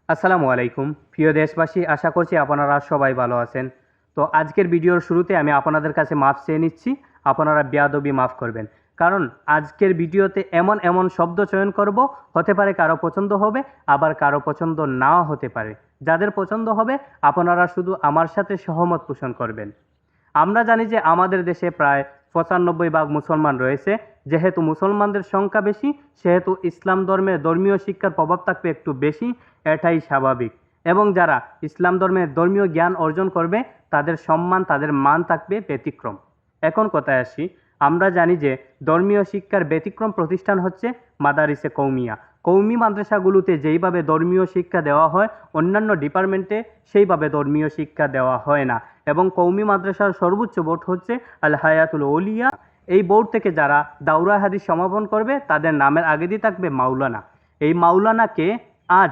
আসসালামু আলাইকুম প্রিয় দেশবাসী, আশা করছি আপনারা সবাই ভালো আছেন। তো আজকের ভিডিওর শুরুতে আমি আপনাদের কাছে মাফ চেয়ে নিচ্ছি, আপনারা বেয়াদবি মাফ করবেন। কারণ আজকের ভিডিওতে এমন এমন শব্দ চয়ন করব, হতে পারে কারো পছন্দ হবে, আবার কারো পছন্দ নাও হতে পারে। যাদের পছন্দ হবে আপনারা শুধু আমার সাথে সহমত পোষণ করবেন। আমরা জানি যে আমাদের দেশে প্রায় ৯৫ ভাগ মুসলমান রয়েছে। যেহেতু মুসলমানদের সংখ্যা বেশি, সেহেতু ইসলাম ধর্মের ধর্মীয় শিক্ষার প্রভাব থাকবে একটু বেশি, এটাই স্বাভাবিক। এবং যারা ইসলাম ধর্মের ধর্মীয় জ্ঞান অর্জন করবে, তাদের সম্মান, তাদের মান থাকবে ব্যতিক্রম। এখন কথায় আসি, আমরা জানি যে ধর্মীয় শিক্ষার ব্যতিক্রম প্রতিষ্ঠান হচ্ছে মাদারিসে কৌমিয়া। কৌমি মাদ্রাসাগুলোতে যেইভাবে ধর্মীয় শিক্ষা দেওয়া হয়, অন্যান্য ডিপার্টমেন্টে সেইভাবে ধর্মীয় শিক্ষা দেওয়া হয় না। এবং কৌমি মাদ্রাসার সর্বোচ্চ বোর্ড হচ্ছে আল হায়াতুল ওলিয়া। এই বোর্ড থেকে যারা দাওরা হাদিস সমাপন করবে, তাদের নামের আগে দিয়ে থাকবে মাওলানা। এই মাওলানাকে আজ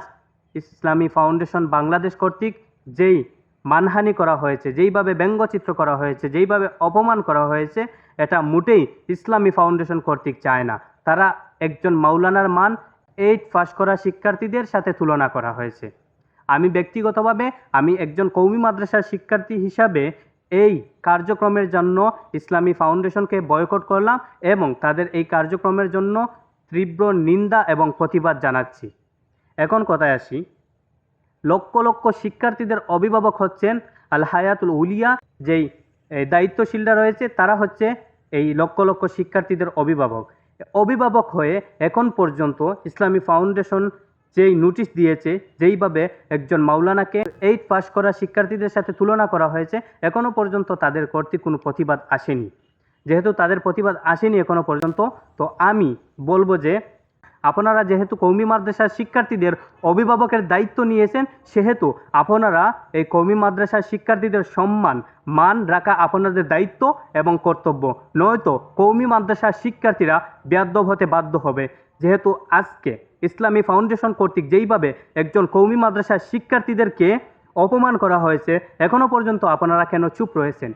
ইসলামী ফাউন্ডেশন বাংলাদেশ কর্তৃক যেই মানহানি করা হয়েছে, যেইভাবে ব্যঙ্গচিত্র করা হয়েছে, যেইভাবে অপমান করা হয়েছে, এটা মোটেই ইসলামী ফাউন্ডেশন কর্তৃক চায় না। তারা একজন মাওলানার মান 8 পাস করা শিক্ষার্থীদের সাথে তুলনা করা হয়েছে। আমি ব্যক্তিগতভাবে একজন কওমি মাদ্রাসার শিক্ষার্থী হিসাবে এই কার্যক্রমের জন্য ইসলামী ফাউন্ডেশনকে বয়কট করলাম এবং তাদের এই কার্যক্রমের জন্য তীব্র নিন্দা এবং প্রতিবাদ জানাচ্ছি। এখন কথায় আসি, লক্ষ লক্ষ শিক্ষার্থীদের অভিভাবক হচ্ছেন আল হায়াতুল উলিয়া। যেই দায়িত্বশীলরা রয়েছে, তারা হচ্ছে এই লক্ষ লক্ষ শিক্ষার্থীদের অভিভাবক। অভিভাবক হয়ে এখন পর্যন্ত ইসলামী ফাউন্ডেশন যেই নোটিশ দিয়েছে, যেইভাবে একজন মাওলানাকে 8 পাস করা শিক্ষার্থীদের সাথে তুলনা করা হয়েছে, এখনও পর্যন্ত তাদের কর্তৃক কোনো প্রতিবাদ আসেনি। যেহেতু তাদের প্রতিবাদ আসেনি এখনও পর্যন্ত, তো আমি বলবো যে আপনারা যেহেতু কওমি মাদ্রাসার শিক্ষার্থীদের অভিভাবকের দায়িত্ব নিয়েছেন, সেহেতু আপনারা এই কওমি মাদ্রাসার শিক্ষার্থীদের সম্মান, মান রাখা আপনাদের দায়িত্ব এবং কর্তব্য। নয়তো কওমি মাদ্রাসার শিক্ষার্থীরা বেয়াদ্দব হতে বাধ্য হবে। যেহেতু আজকে ইসলামী ফাউন্ডেশন কর্তৃক যেইভাবে একজন কওমি মাদ্রাসার শিক্ষার্থীদেরকে অপমান করা হয়েছে, এখনও পর্যন্ত আপনারা কেন চুপ রয়েছেন?